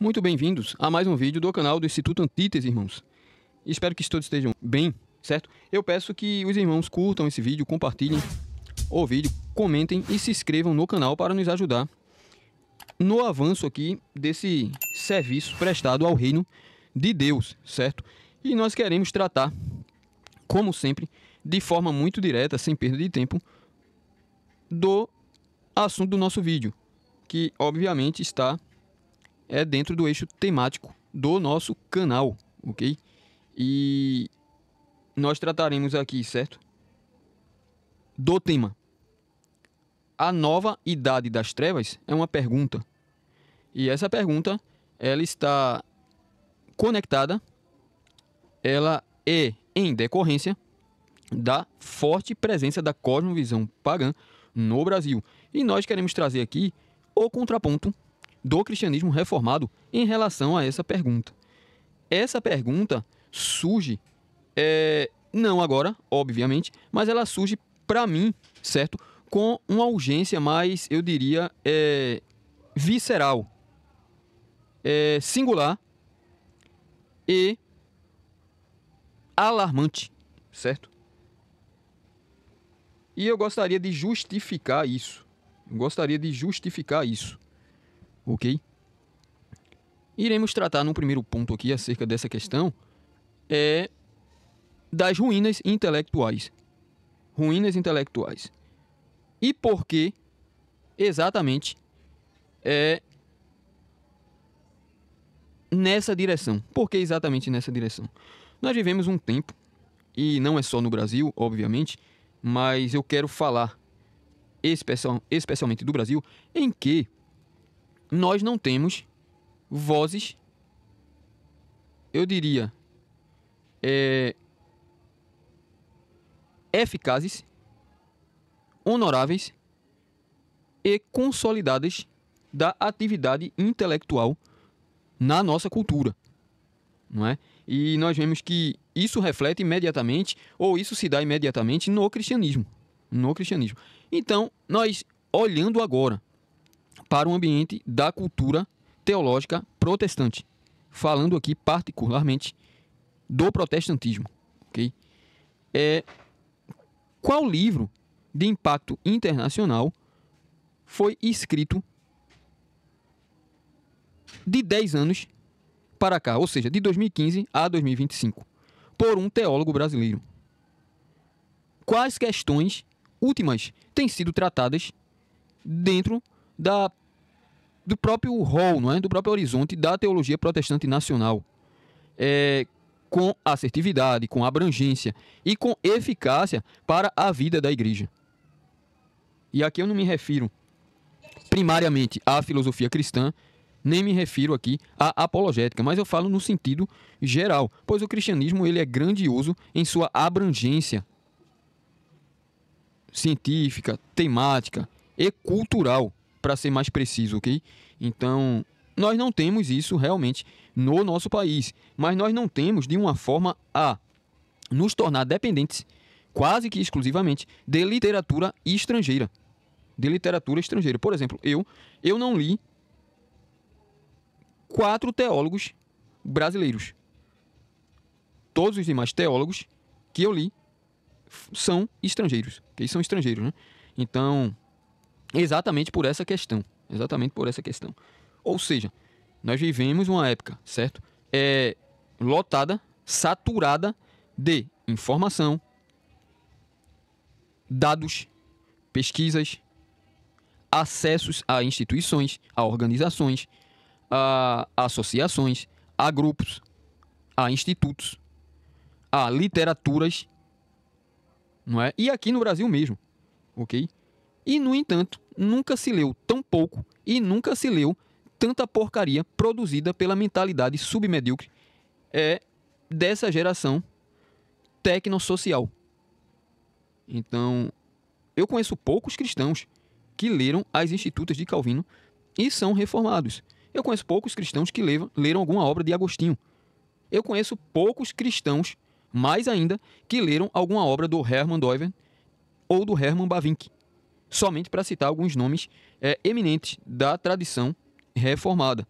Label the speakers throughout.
Speaker 1: Muito bem-vindos a mais um vídeo do canal do Instituto Antítese, irmãos. Espero que todos estejam bem, certo? Eu peço que os irmãos curtam esse vídeo, compartilhem o vídeo, comentem e se inscrevam no canal para nos ajudar no avanço aqui desse serviço prestado ao reino de Deus, certo? E nós queremos tratar, como sempre, de forma muito direta, sem perda de tempo, do assunto do nosso vídeo, que obviamente está dentro do eixo temático do nosso canal, ok? E nós trataremos aqui, certo? Do tema. A nova idade das trevas é uma pergunta. E essa pergunta, ela está conectada, ela é em decorrência da forte presença da cosmovisão pagã no Brasil. E nós queremos trazer aqui o contraponto do cristianismo reformado em relação a essa pergunta. Essa pergunta surge, não agora, obviamente, mas ela surge para mim, certo? Com uma urgência mais, eu diria, visceral, singular e alarmante, certo? E eu gostaria de justificar isso. Ok? Iremos tratar no primeiro ponto aqui acerca dessa questão das ruínas intelectuais. E por que exatamente nessa direção? Por que exatamente nessa direção? Nós vivemos um tempo, e não é só no Brasil, obviamente, mas eu quero falar especialmente do Brasil, em que nós não temos vozes, eu diria, eficazes, honoráveis e consolidadas da atividade intelectual na nossa cultura, não é? E nós vemos que isso reflete imediatamente, ou isso se dá imediatamente no cristianismo. Então, nós olhando agora para o ambiente da cultura teológica protestante, falando aqui particularmente do protestantismo, ok? Qual livro de impacto internacional foi escrito de 10 anos para cá, ou seja, de 2015 a 2025, por um teólogo brasileiro? Quais questões últimas têm sido tratadas dentro do próprio rol, não é? Do próprio horizonte da teologia protestante nacional, com assertividade, com abrangência e com eficácia para a vida da igreja? E aqui eu não me refiro primariamente à filosofia cristã, nem me refiro aqui à apologética, mas eu falo no sentido geral, pois o cristianismo ele é grandioso em sua abrangência científica, temática e cultural, para ser mais preciso, ok? Então, nós não temos isso realmente no nosso país, mas nós não temos de uma forma a nos tornar dependentes, quase que exclusivamente, de literatura estrangeira. Por exemplo, eu não li 4 teólogos brasileiros. Todos os demais teólogos que eu li são estrangeiros, que são estrangeiros, né? Então, exatamente por essa questão. Ou seja, nós vivemos uma época, certo? Lotada, saturada de informação, dados, pesquisas, acessos a instituições, a organizações, a associações, a grupos, a institutos, a literaturas, não é? E aqui no Brasil mesmo, ok? E, no entanto, nunca se leu tão pouco e nunca se leu tanta porcaria produzida pela mentalidade submedíocre dessa geração tecnosocial. Então, eu conheço poucos cristãos que leram as Institutas de Calvino e são reformados. Eu conheço poucos cristãos que leram alguma obra de Agostinho. Eu conheço poucos cristãos, mais ainda, que leram alguma obra do Hermann Doiver ou do Hermann Bavinck, somente para citar alguns nomes eminentes da tradição reformada.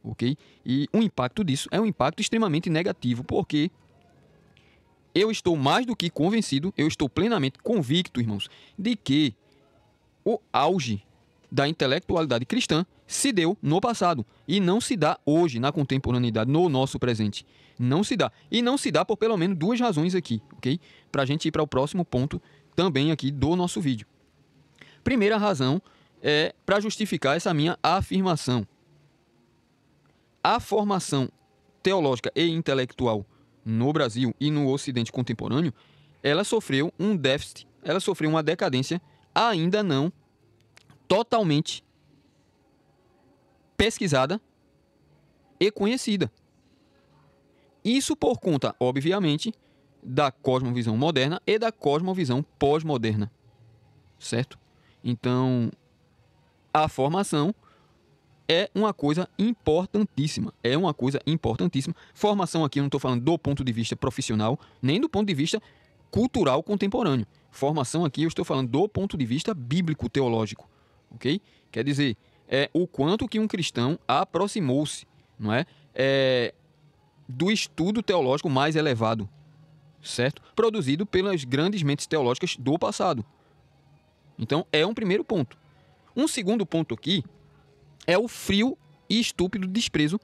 Speaker 1: ok? E o impacto disso é um impacto extremamente negativo, porque eu estou mais do que convencido, eu estou plenamente convicto, irmãos, de que o auge da intelectualidade cristã se deu no passado e não se dá hoje, na contemporaneidade, no nosso presente. Não se dá. E não se dá por pelo menos duas razões aqui, ok? Para a gente ir para o próximo ponto também aqui do nosso vídeo. Primeira razão é para justificar essa minha afirmação. A formação teológica e intelectual no Brasil e no Ocidente contemporâneo, ela sofreu um déficit, ela sofreu uma decadência ainda não totalmente pesquisada e conhecida. Isso por conta, obviamente, da cosmovisão moderna e da cosmovisão pós-moderna, certo? Então, a formação é uma coisa importantíssima. É uma coisa importantíssima. Formação aqui eu não estou falando do ponto de vista profissional, nem do ponto de vista cultural contemporâneo. Formação aqui eu estou falando do ponto de vista bíblico-teológico, ok? Quer dizer, o quanto que um cristão aproximou-se, não é? Do estudo teológico mais elevado, certo? Produzido pelas grandes mentes teológicas do passado. Então, é um primeiro ponto. Um segundo ponto aqui é o frio e estúpido desprezo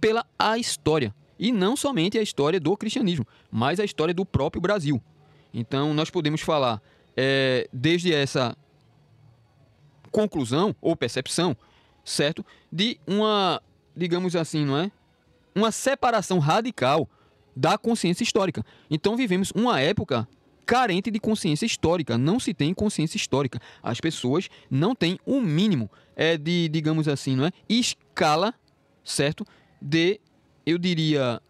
Speaker 1: pela a história. E não somente a história do cristianismo, mas a história do próprio Brasil. Então, nós podemos falar desde essa conclusão ou percepção, certo? De uma, digamos assim, não é? Uma separação radical da consciência histórica. Então, vivemos uma época carente de consciência histórica. Não se tem consciência histórica. As pessoas não têm o mínimo de, digamos assim, não é? Escala, certo? De, eu diria,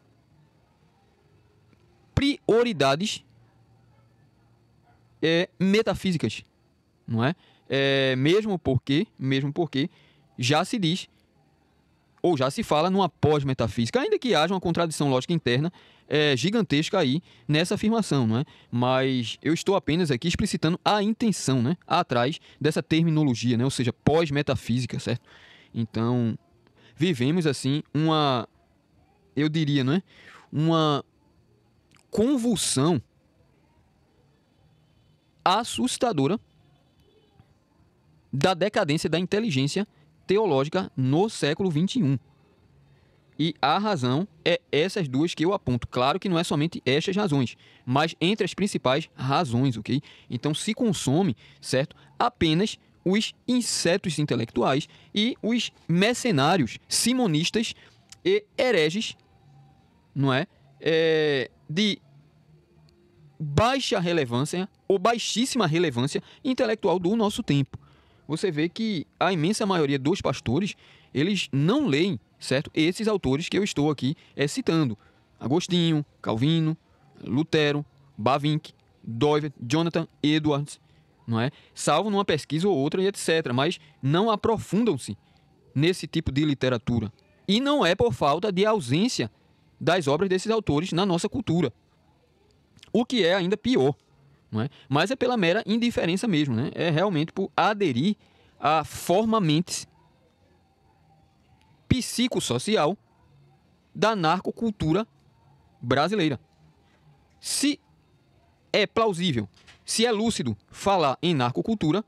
Speaker 1: prioridades metafísicas, não é? Mesmo porque já se diz ou já se fala numa pós-metafísica, ainda que haja uma contradição lógica interna gigantesca aí nessa afirmação, não é? Mas eu estou apenas aqui explicitando a intenção, né, atrás dessa terminologia, né? Ou seja, pós-metafísica, certo? Então, vivemos assim eu diria, não é? Uma convulsão assustadora da decadência da inteligência teológica no século XXI. E a razão é essas duas que eu aponto. Claro que não é somente estas razões, mas entre as principais razões, ok? Então se consome, certo? Apenas os insetos intelectuais e os mercenários simonistas e hereges, não é? De baixa relevância ou baixíssima relevância intelectual do nosso tempo. Você vê que a imensa maioria dos pastores, eles não leem, certo? Esses autores que eu estou aqui citando. Agostinho, Calvino, Lutero, Bavinck, Doivert, Jonathan Edwards, não é? Salvo numa pesquisa ou outra e etc. Mas não aprofundam-se nesse tipo de literatura. E não é por falta de ausência das obras desses autores na nossa cultura. O que é ainda pior, não é? Mas é pela mera indiferença mesmo, né? É realmente por aderir à forma mentis psicossocial da narcocultura brasileira. Se é plausível, se é lúcido falar em narcocultura,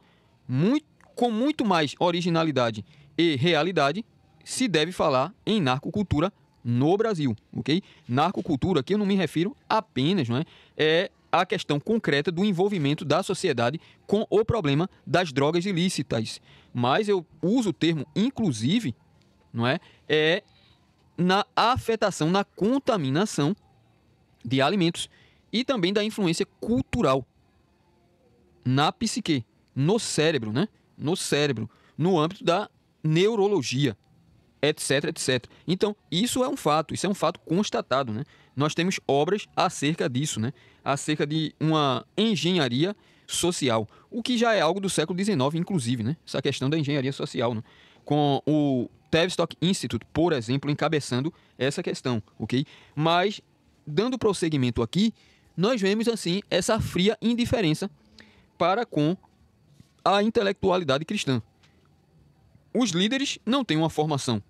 Speaker 1: com muito mais originalidade e realidade, se deve falar em narcocultura no Brasil, ok? Narcocultura, aqui eu não me refiro apenas, não é a questão concreta do envolvimento da sociedade com o problema das drogas ilícitas, mas eu uso o termo inclusive, não é na afetação, na contaminação de alimentos e também da influência cultural na psique, no cérebro, né? No cérebro, no âmbito da neurologia, etc, etc. Então, isso é um fato constatado, né? Nós temos obras acerca disso, né? Acerca de uma engenharia social, o que já é algo do século XIX, inclusive, né? Essa questão da engenharia social, né? Com o Tavistock Institute, por exemplo, encabeçando essa questão, ok? Mas, dando prosseguimento aqui, nós vemos, assim, essa fria indiferença para com a intelectualidade cristã. Os líderes não têm uma formação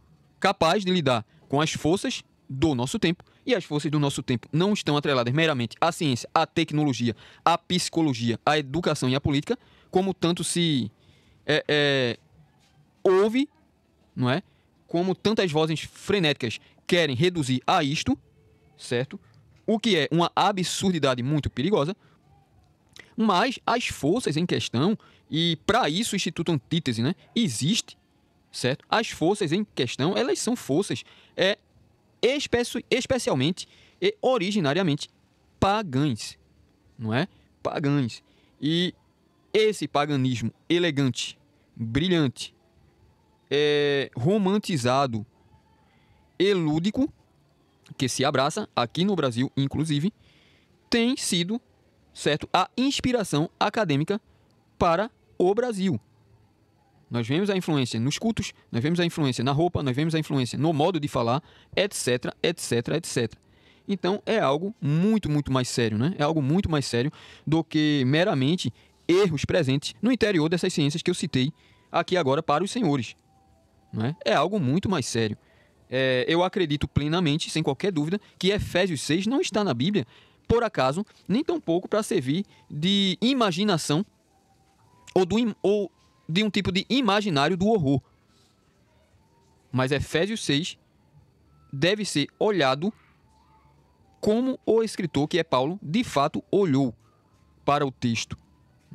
Speaker 1: capaz de lidar com as forças do nosso tempo, e as forças do nosso tempo não estão atreladas meramente à ciência, à tecnologia, à psicologia, à educação e à política, como tanto se ouve, não é? Como tantas vozes frenéticas querem reduzir a isto, certo? O que é uma absurdidade muito perigosa, mas as forças em questão, e para isso o Instituto Antítese, né, existe, certo? As forças em questão, elas são forças especialmente e originariamente pagãs, não é? Pagãs. E esse paganismo elegante, brilhante, romantizado e lúdico, que se abraça aqui no Brasil, inclusive, tem sido, certo, a inspiração acadêmica para o Brasil. Nós vemos a influência nos cultos, nós vemos a influência na roupa, nós vemos a influência no modo de falar, etc, etc, etc. Então é algo muito, muito mais sério, né? É algo muito mais sério do que meramente erros presentes no interior dessas ciências que eu citei aqui agora para os senhores. Não é? É algo muito mais sério. Eu acredito plenamente, sem qualquer dúvida, que Efésios 6 não está na Bíblia, por acaso, nem tampouco para servir de imaginação ou de um tipo de imaginário do horror. Mas Efésios 6 deve ser olhado como o escritor, que é Paulo, de fato olhou para o texto.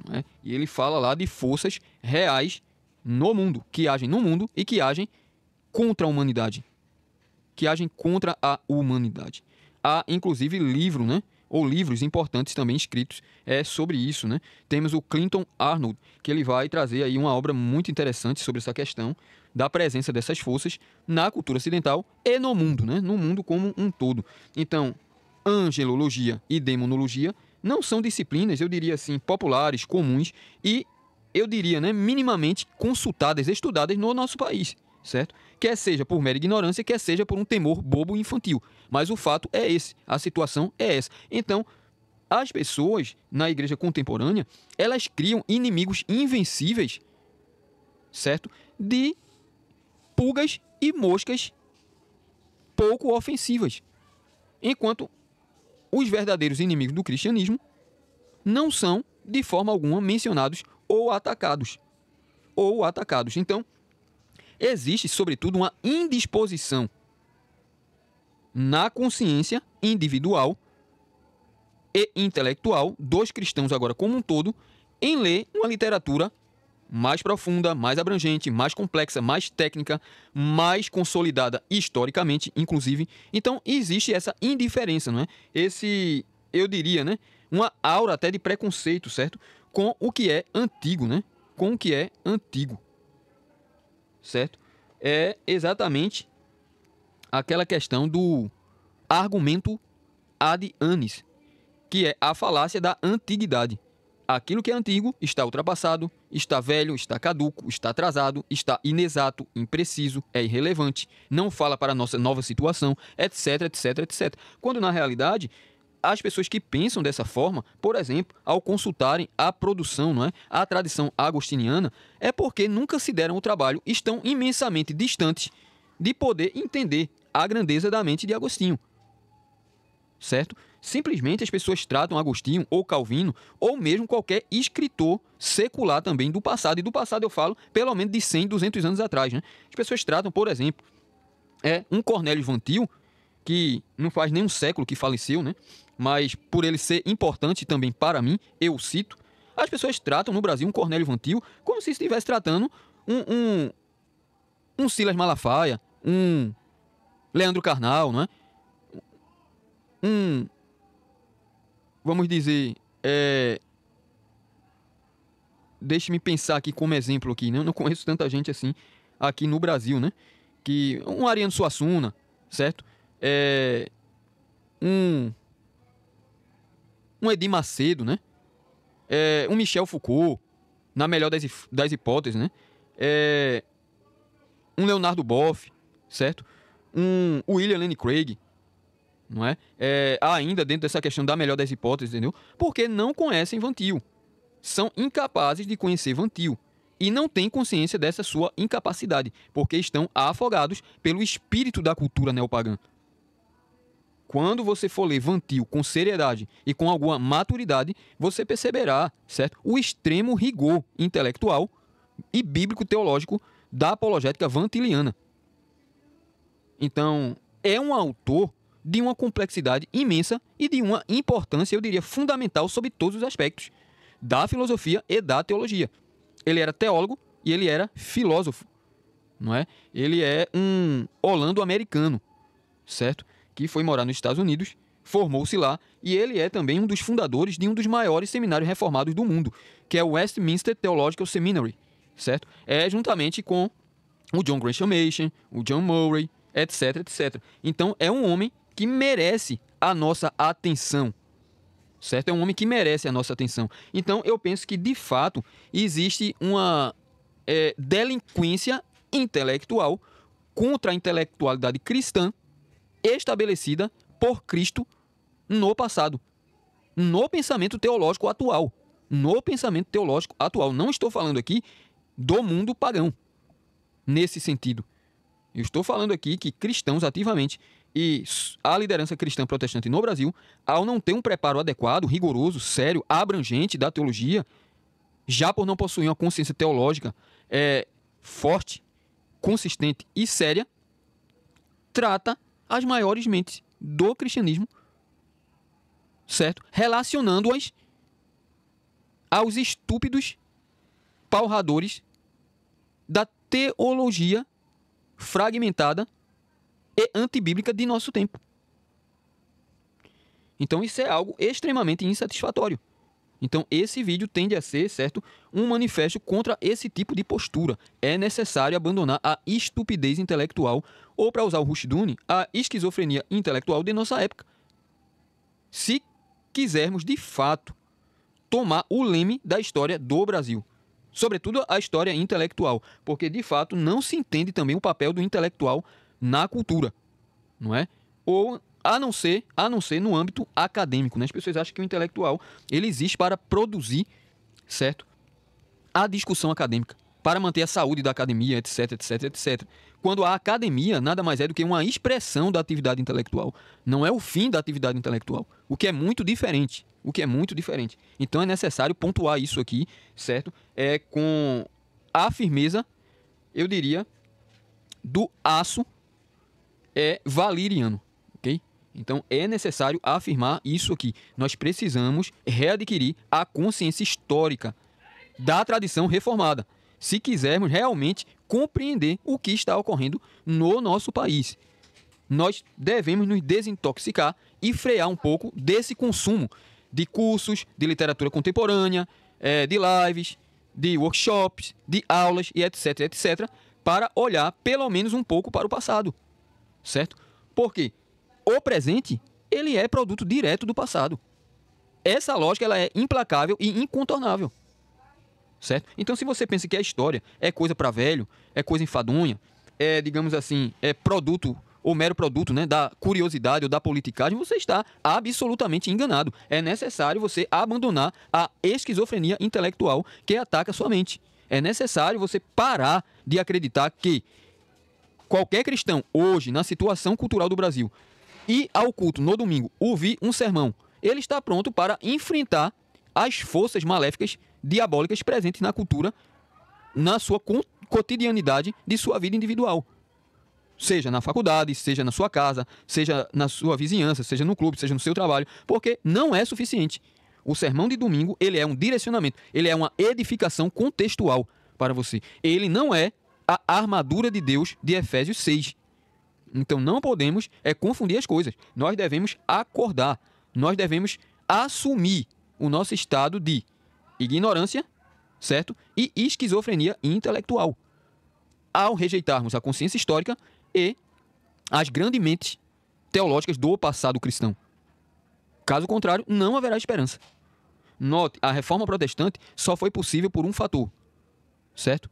Speaker 1: Não é? E ele fala lá de forças reais no mundo, que agem no mundo e que agem contra a humanidade. Que agem contra a humanidade. Há, inclusive, livro, né? Ou livros importantes também escritos sobre isso, né? Temos o Clinton Arnold, que ele vai trazer aí uma obra muito interessante sobre essa questão da presença dessas forças na cultura ocidental e no mundo, né? No mundo como um todo. Então, angelologia e demonologia não são disciplinas, eu diria assim, populares, comuns e, eu diria, né, minimamente consultadas, estudadas no nosso país, certo? Quer seja por mera ignorância, quer seja por um temor bobo infantil. Mas o fato é esse, a situação é essa. Então, as pessoas na igreja contemporânea, elas criam inimigos invencíveis, certo? De pulgas e moscas pouco ofensivas. Enquanto os verdadeiros inimigos do cristianismo não são, de forma alguma, mencionados ou atacados. Então, existe, sobretudo, uma indisposição na consciência individual e intelectual dos cristãos agora como um todo em ler uma literatura mais profunda, mais abrangente, mais complexa, mais técnica, mais consolidada historicamente, inclusive. Então, existe essa indiferença, não é? Eu diria, né, uma aura até de preconceito, certo? Com o que é antigo, né? Com o que é antigo. Certo? É exatamente aquela questão do argumento ad annis, que é a falácia da antiguidade. Aquilo que é antigo está ultrapassado, está velho, está caduco, está atrasado, está inexato, impreciso, é irrelevante, não fala para a nossa nova situação, etc, etc, etc. Quando, na realidade, as pessoas que pensam dessa forma, por exemplo, ao consultarem a produção, não é? A tradição agostiniana, é porque nunca se deram o trabalho, estão imensamente distantes de poder entender a grandeza da mente de Agostinho. Certo? Simplesmente as pessoas tratam Agostinho ou Calvino ou mesmo qualquer escritor secular também do passado. E do passado eu falo pelo menos de 100, 200 anos atrás. Né? As pessoas tratam, por exemplo, um Cornélio Van Til, que não faz nem um século que faleceu, né? Mas por ele ser importante também para mim, eu cito, as pessoas tratam no Brasil um Cornélio Van Til como se estivesse tratando um Silas Malafaia, um Leandro Carnal, não é? Vamos dizer, deixe-me pensar aqui como exemplo aqui, né? Eu não conheço tanta gente assim aqui no Brasil, né? Que um Ariano Suassuna, certo? Um Edir Macedo, né? Um Michel Foucault, na melhor das hipóteses, né? Um Leonardo Boff, certo? Um William Lane Craig, não é? Ainda dentro dessa questão da melhor das hipóteses, entendeu? Porque não conhecem Van Til. São incapazes de conhecer Van Til. e não têm consciência dessa sua incapacidade, porque estão afogados pelo espírito da cultura neopagã. Quando você for ler Van Til com seriedade e com alguma maturidade, você perceberá, certo? O extremo rigor intelectual e bíblico-teológico da apologética vantiliana. Então, é um autor de uma complexidade imensa e de uma importância, eu diria, fundamental sobre todos os aspectos da filosofia e da teologia. Ele era teólogo e ele era filósofo, não é? Ele é um holando-americano, certo? Que foi morar nos Estados Unidos, formou-se lá, e ele é também um dos fundadores de um dos maiores seminários reformados do mundo, que é o Westminster Theological Seminary, certo? É juntamente com o John Gresham Machen, o John Murray, etc, etc. Então, é um homem que merece a nossa atenção, certo? É um homem que merece a nossa atenção. Então, eu penso que, de fato, existe uma delinquência intelectual contra a intelectualidade cristã estabelecida por Cristo no passado, no pensamento teológico atual. No pensamento teológico atual. Não estou falando aqui do mundo pagão, nesse sentido. Eu estou falando aqui que cristãos ativamente e a liderança cristã protestante no Brasil, ao não ter um preparo adequado, rigoroso, sério, abrangente da teologia, já por não possuir uma consciência teológica forte, consistente e séria, trata as maiores mentes do cristianismo, certo? Relacionando-as aos estúpidos palradores da teologia fragmentada e antibíblica de nosso tempo. Então isso é algo extremamente insatisfatório. Então esse vídeo tende a ser, certo, um manifesto contra esse tipo de postura. É necessário abandonar a estupidez intelectual, ou, para usar o Rushduni, a esquizofrenia intelectual de nossa época. Se quisermos, de fato, tomar o leme da história do Brasil. Sobretudo a história intelectual, porque, de fato, não se entende também o papel do intelectual na cultura, não é? Ou a não ser no âmbito acadêmico, né? As pessoas acham que o intelectual ele existe para produzir, certo, a discussão acadêmica, para manter a saúde da academia, etc, etc, etc. Quando a academia nada mais é do que uma expressão da atividade intelectual, não é o fim da atividade intelectual, o que é muito diferente. Então é necessário pontuar isso aqui, certo? Com a firmeza, eu diria, do aço valeriano, ok? Então é necessário afirmar isso aqui. Nós precisamos readquirir a consciência histórica da tradição reformada, se quisermos realmente compreender o que está ocorrendo no nosso país. Nós devemos nos desintoxicar e frear um pouco desse consumo de cursos, de literatura contemporânea, de lives, de workshops, de aulas e etc, etc, para olhar pelo menos um pouco para o passado, certo? Porque o presente, ele é produto direto do passado. Essa lógica ela é implacável e incontornável, certo? Então, se você pensa que a história é coisa para velho, é coisa enfadonha, digamos assim, produto ou mero produto, né, da curiosidade ou da politicagem, você está absolutamente enganado. É necessário você abandonar a esquizofrenia intelectual que ataca a sua mente. É necessário você parar de acreditar que qualquer cristão hoje, na situação cultural do Brasil, ir ao culto no domingo, ouvir um sermão, ele está pronto para enfrentar as forças maléficas, diabólicas presentes na cultura, na sua cotidianidade de sua vida individual. Seja na faculdade, seja na sua casa, seja na sua vizinhança, seja no clube, seja no seu trabalho, porque não é suficiente. O sermão de domingo, ele é um direcionamento, ele é uma edificação contextual para você. Ele não é a armadura de Deus de Efésios 6. Então não podemos confundir as coisas. Nós devemos acordar, nós devemos assumir o nosso estado de ignorância, certo? E esquizofrenia intelectual. Ao rejeitarmos a consciência histórica e as grandes mentes teológicas do passado cristão. Caso contrário, não haverá esperança. Note, a reforma protestante só foi possível por um fator, certo?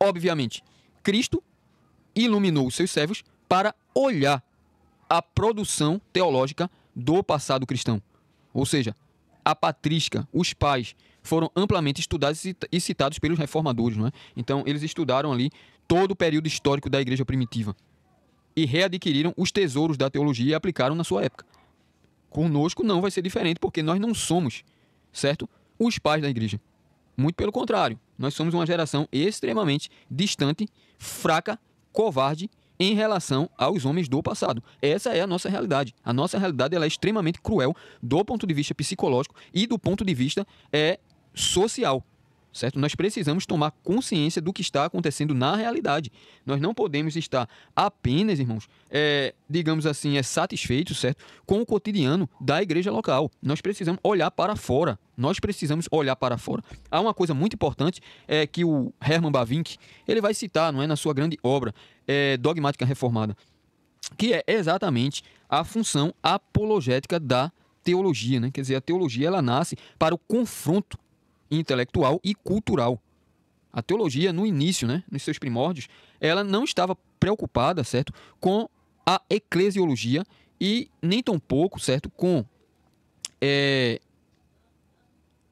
Speaker 1: Obviamente, Cristo iluminou os seus servos para olhar a produção teológica do passado cristão. Ou seja, a patrística, os pais, foram amplamente estudados e citados pelos reformadores, não é? Então, eles estudaram ali todo o período histórico da igreja primitiva e readquiriram os tesouros da teologia e aplicaram na sua época. Conosco não vai ser diferente, porque nós não somos, certo, os pais da igreja. Muito pelo contrário, nós somos uma geração extremamente distante, fraca, covarde em relação aos homens do passado. Essa é a nossa realidade. A nossa realidade ela é extremamente cruel do ponto de vista psicológico e do ponto de vista social. Certo? Nós precisamos tomar consciência do que está acontecendo na realidade. Nós não podemos estar apenas, irmãos, digamos assim, satisfeitos, certo? Com o cotidiano da igreja local. Nós precisamos olhar para fora. Nós precisamos olhar para fora. Há uma coisa muito importante que o Herman Bavinck ele vai citar, não é, na sua grande obra Dogmática Reformada, que é exatamente a função apologética da teologia, né? Quer dizer, a teologia ela nasce para o confronto intelectual e cultural. A teologia, no início, né, nos seus primórdios, ela não estava preocupada, certo, com a eclesiologia e nem tampouco, certo, com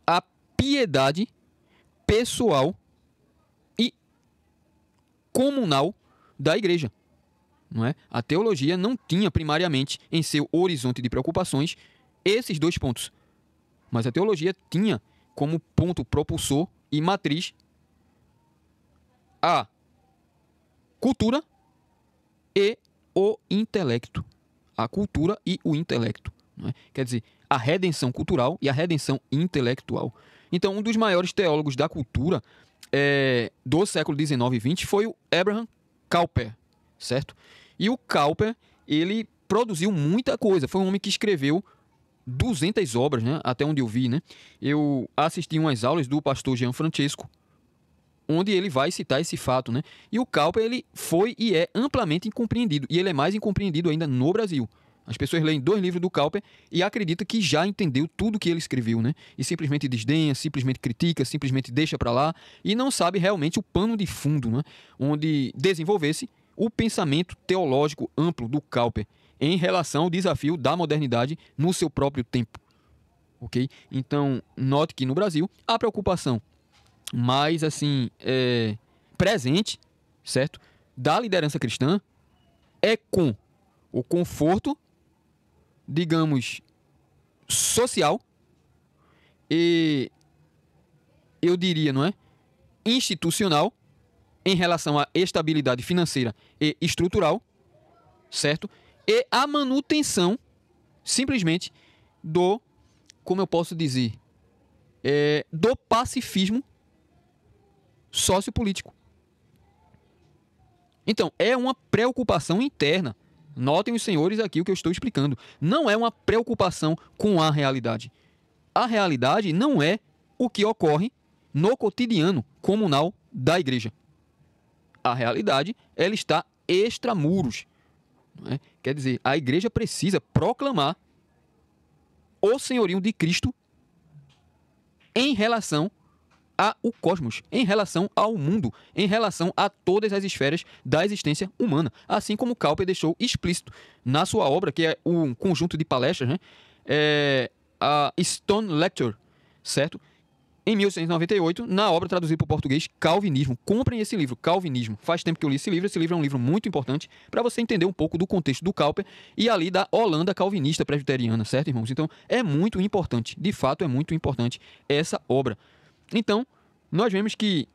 Speaker 1: a piedade pessoal e comunal da igreja. Não é? A teologia não tinha primariamente em seu horizonte de preocupações esses dois pontos. Mas a teologia tinha como ponto propulsor e matriz a cultura e o intelecto. A cultura e o intelecto. Não é? Quer dizer, a redenção cultural e a redenção intelectual. Então, um dos maiores teólogos da cultura do século XIX e XX foi o Abraham Kuyper, certo? E o Kuyper, ele produziu muita coisa. Foi um homem que escreveu 200 obras, né? Até onde eu vi, né? Eu assisti umas aulas do pastor Gianfrancesco, onde ele vai citar esse fato, né? E o Kuyper, ele foi e é amplamente incompreendido. E ele é mais incompreendido ainda no Brasil. As pessoas leem 2 livros do Kuyper e acreditam que já entendeu tudo que ele escreveu, né? E simplesmente desdenha, simplesmente critica, simplesmente deixa para lá e não sabe realmente o pano de fundo, né? Onde desenvolvesse o pensamento teológico amplo do Kuyper em relação ao desafio da modernidade no seu próprio tempo. Ok? Então, note que no Brasil a preocupação mais assim presente, certo, da liderança cristã é com o conforto, digamos, social e, eu diria, não é, institucional em relação à estabilidade financeira e estrutural, certo? E a manutenção, simplesmente, como eu posso dizer, do pacifismo sociopolítico. Então, é uma preocupação interna. Notem os senhores aqui o que eu estou explicando. Não é uma preocupação com a realidade. A realidade não é o que ocorre no cotidiano comunal da igreja. A realidade, ela está extramuros. Não é? Quer dizer, a igreja precisa proclamar o senhorio de Cristo em relação ao cosmos, em relação ao mundo, em relação a todas as esferas da existência humana. Assim como Kuyper deixou explícito na sua obra, que é um conjunto de palestras, né? A Stone Lecture, certo? Em 1898, na obra traduzida para o português, Calvinismo. Comprem esse livro, Calvinismo. Faz tempo que eu li esse livro. Esse livro é um livro muito importante para você entender um pouco do contexto do Kuyper e ali da Holanda calvinista presbiteriana, certo, irmãos? Então, é muito importante. De fato, é muito importante essa obra. Então, nós vemos que,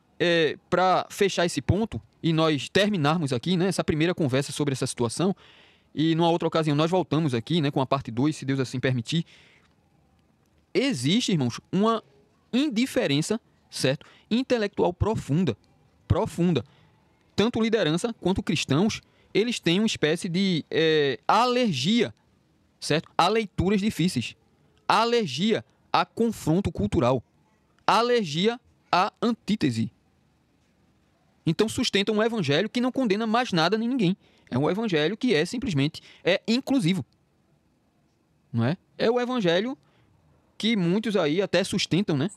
Speaker 1: para fechar esse ponto e nós terminarmos aqui, né, essa primeira conversa sobre essa situação, e numa outra ocasião nós voltamos aqui, né, com a parte 2, se Deus assim permitir, existe, irmãos, uma indiferença, certo, intelectual profunda. Tanto liderança quanto cristãos, eles têm uma espécie de alergia, certo, a leituras difíceis, alergia a confronto cultural, alergia à antítese. Então sustentam um evangelho que não condena mais nada nem ninguém. É um evangelho que simplesmente inclusivo. Não é? É o evangelho que muitos aí até sustentam, né?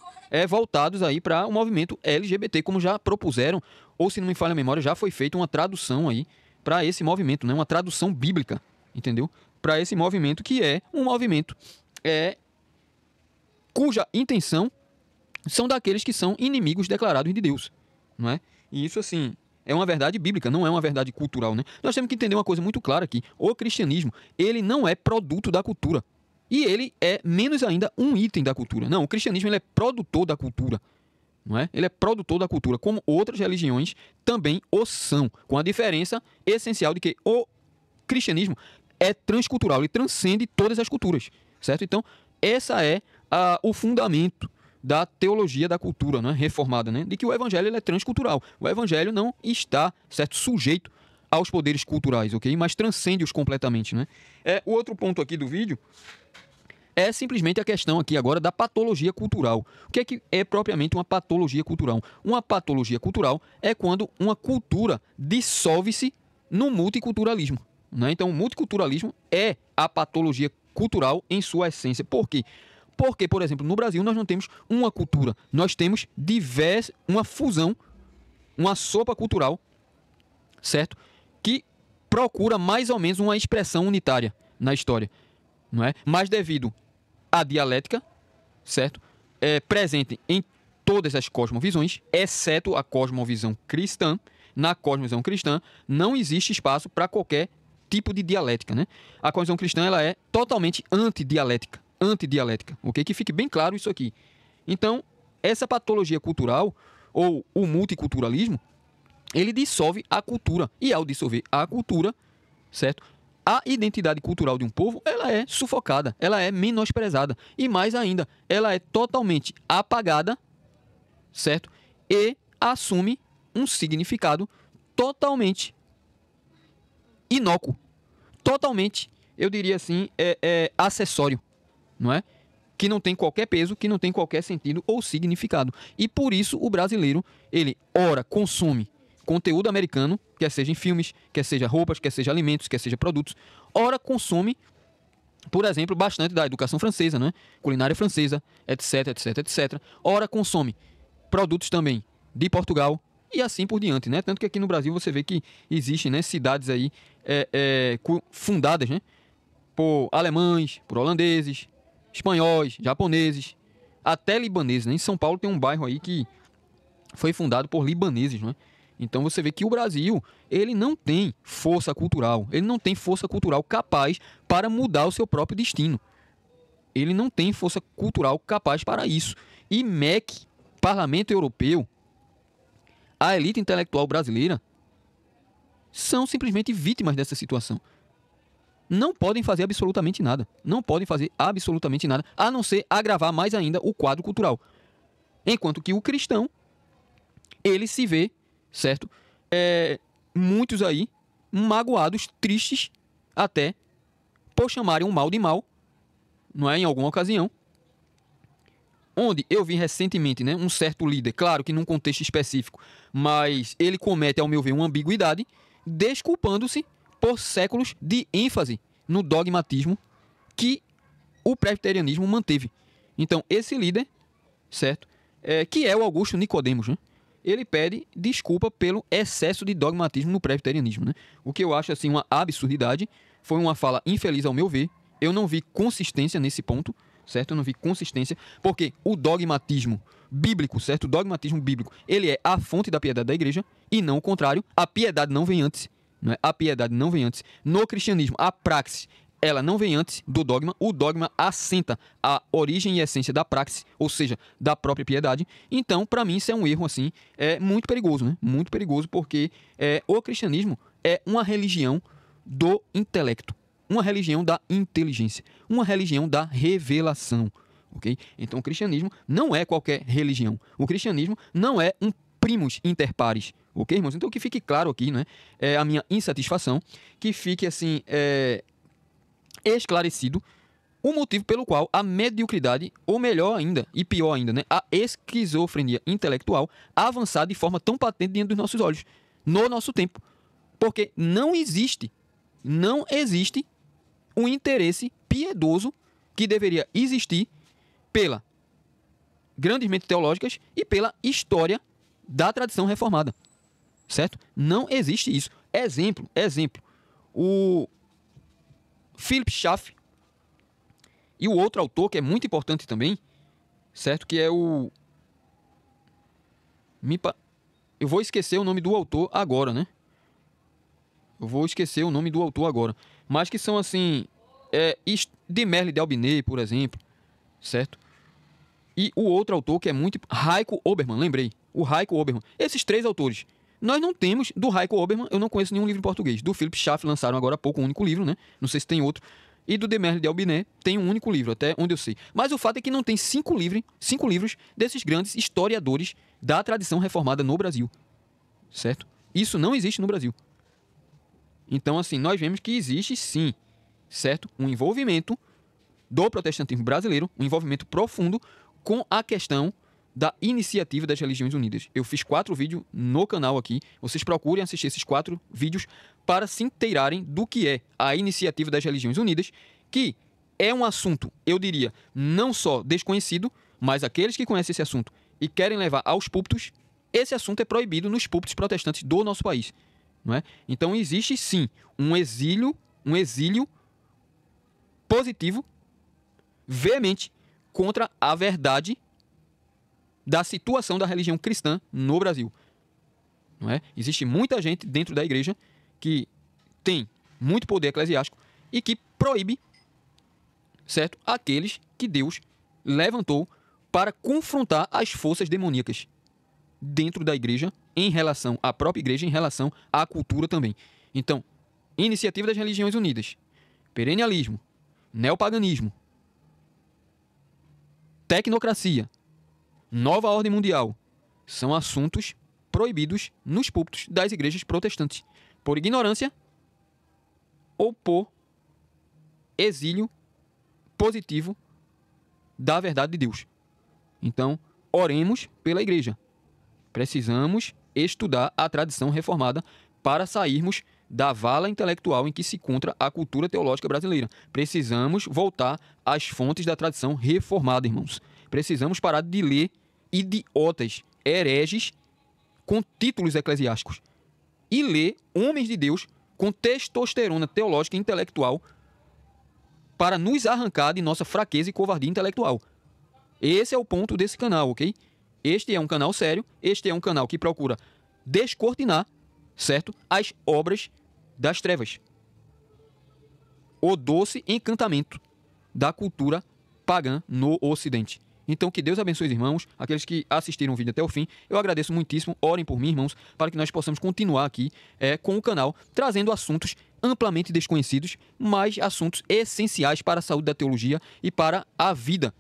Speaker 1: Voltados aí para o movimento LGBT, como já propuseram, ou se não me falha a memória, já foi feita uma tradução aí para esse movimento, né? Uma tradução bíblica, entendeu? Para esse movimento que é um movimento cuja intenção são daqueles que são inimigos declarados de Deus, não é? E isso, assim, é uma verdade bíblica, não é uma verdade cultural, né? Nós temos que entender uma coisa muito clara aqui. O cristianismo, ele não é produto da cultura. E ele é, menos ainda, um item da cultura. Não, o cristianismo ele é produtor da cultura, não é? Ele é produtor da cultura, como outras religiões também o são, com a diferença essencial de que o cristianismo é transcultural, ele transcende todas as culturas, certo? Então, essa é o fundamento da teologia da cultura, né, reformada, né, de que o evangelho ele é transcultural. O evangelho não está, certo, sujeito aos poderes culturais, ok? Mas transcende-os completamente, né? O outro ponto aqui do vídeo é simplesmente a questão aqui agora da patologia cultural. O que é propriamente uma patologia cultural? Uma patologia cultural é quando uma cultura dissolve-se no multiculturalismo, né? Então, o multiculturalismo é a patologia cultural em sua essência. Por quê? Porque, por exemplo, no Brasil nós não temos uma cultura, nós temos uma fusão, uma sopa cultural, certo? Que procura mais ou menos uma expressão unitária na história, não é? Mas devido à dialética, certo? Presente em todas as cosmovisões, exceto a cosmovisão cristã. Na cosmovisão cristã não existe espaço para qualquer tipo de dialética, né? A cosmovisão cristã ela é totalmente antidialética, ok? Que fique bem claro isso aqui. Então, essa patologia cultural, ou o multiculturalismo, ele dissolve a cultura. E ao dissolver a cultura, certo? A identidade cultural de um povo, ela é sufocada, ela é menosprezada. E mais ainda, ela é totalmente apagada, certo? E assume um significado totalmente inócuo. Totalmente, eu diria assim, acessório, não é? Que não tem qualquer peso, que não tem qualquer sentido ou significado. E por isso o brasileiro, ele ora consome conteúdo americano, quer seja em filmes, quer seja roupas, quer seja alimentos, quer seja produtos, ora consome, por exemplo, bastante da educação francesa, né? Culinária francesa, etc, etc, etc. Ora consome produtos também de Portugal e assim por diante, né? Tanto que aqui no Brasil você vê que existem, né, cidades aí fundadas, né, por alemães, por holandeses, espanhóis, japoneses, até libaneses, né? Em São Paulo tem um bairro aí que foi fundado por libaneses, né? Então você vê que o Brasil, ele não tem força cultural, ele não tem força cultural capaz para mudar o seu próprio destino. Ele não tem força cultural capaz para isso. E MEC, Parlamento Europeu, a elite intelectual brasileira, são simplesmente vítimas dessa situação. Não podem fazer absolutamente nada. Não podem fazer absolutamente nada, a não ser agravar mais ainda o quadro cultural. Enquanto que o cristão, ele se vê, certo? Muitos aí magoados, tristes, até por chamarem um mal de mal, não é? Em alguma ocasião. Onde eu vi recentemente, né, um certo líder, claro que num contexto específico, mas ele comete, ao meu ver, uma ambiguidade, desculpando-se por séculos de ênfase no dogmatismo que o presbiterianismo manteve. Então, esse líder, certo? Que é o Augusto Nicodemos, né? Ele pede desculpa pelo excesso de dogmatismo no presbiterianismo, né? O que eu acho assim uma absurdidade, foi uma fala infeliz ao meu ver. Eu não vi consistência nesse ponto, certo? Eu não vi consistência, porque o dogmatismo bíblico, certo? O dogmatismo bíblico, ele é a fonte da piedade da igreja e não o contrário. A piedade não vem antes, não é? A piedade não vem antes. No cristianismo, a praxis, ela não vem antes do dogma. O dogma assenta a origem e essência da praxis, ou seja, da própria piedade. Então, para mim, isso é um erro assim, muito perigoso, né? Muito perigoso, porque o cristianismo é uma religião do intelecto, uma religião da inteligência, uma religião da revelação, ok? Então, o cristianismo não é qualquer religião. O cristianismo não é um primus inter pares, ok, irmãos? Então, que fique claro aqui, né? A minha insatisfação, que fique assim esclarecido o motivo pelo qual a mediocridade, ou melhor ainda, e pior ainda, né, a esquizofrenia intelectual avançar de forma tão patente diante dos nossos olhos, no nosso tempo. Porque não existe um interesse piedoso que deveria existir pela grandes mentes teológicas e pela história da tradição reformada, certo? Não existe isso. Exemplo, o Philip Schaff e o outro autor, que é muito importante também, certo? Que é o... Eu vou esquecer o nome do autor agora, né? Mas que são, assim... de Merle de Albiney, por exemplo, certo? E o outro autor que é muito... Heiko Oberman, lembrei. O Heiko Oberman. Esses 3 autores. Nós não temos... Do Heiko Oberman, eu não conheço nenhum livro em português. Do Philip Schaff lançaram agora há pouco um único livro, né? Não sei se tem outro. E do de Merle de Albiney tem um único livro, até onde eu sei. Mas o fato é que não tem 5 livros desses grandes historiadores da tradição reformada no Brasil. Certo? Isso não existe no Brasil. Então, assim, nós vemos que existe, sim, certo? Um envolvimento do protestantismo brasileiro, um envolvimento profundo com a questão da iniciativa das Religiões Unidas. Eu fiz 4 vídeos no canal aqui. Vocês procurem assistir esses 4 vídeos para se inteirarem do que é a iniciativa das Religiões Unidas, que é um assunto, eu diria, não só desconhecido, mas aqueles que conhecem esse assunto e querem levar aos púlpitos, esse assunto é proibido nos púlpitos protestantes do nosso país. Não é? Então existe, sim, um exílio positivo, veemente, contra a verdade da situação da religião cristã no Brasil. Não é? Existe muita gente dentro da igreja que tem muito poder eclesiástico e que proíbe, certo, aqueles que Deus levantou para confrontar as forças demoníacas dentro da igreja, em relação à própria igreja, em relação à cultura também. Então, iniciativa das Religiões Unidas, perennialismo, neopaganismo, tecnocracia, nova ordem mundial, são assuntos proibidos nos púlpitos das igrejas protestantes, por ignorância ou por exílio positivo da verdade de Deus. Então, oremos pela igreja. Precisamos estudar a tradição reformada para sairmos da vala intelectual em que se encontra a cultura teológica brasileira. Precisamos voltar às fontes da tradição reformada, irmãos. Precisamos parar de ler idiotas, hereges com títulos eclesiásticos e ler homens de Deus com testosterona teológica e intelectual para nos arrancar de nossa fraqueza e covardia intelectual. Esse é o ponto desse canal, ok? Este é um canal sério, este é um canal que procura descortinar, certo, as obras das trevas. O doce encantamento da cultura pagã no Ocidente. Então, que Deus abençoe os irmãos, aqueles que assistiram o vídeo até o fim. Eu agradeço muitíssimo, orem por mim, irmãos, para que nós possamos continuar aqui com o canal, trazendo assuntos amplamente desconhecidos, mas assuntos essenciais para a saúde da teologia e para a vida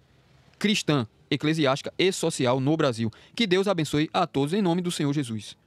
Speaker 1: cristã, eclesiástica e social no Brasil. Que Deus abençoe a todos em nome do Senhor Jesus.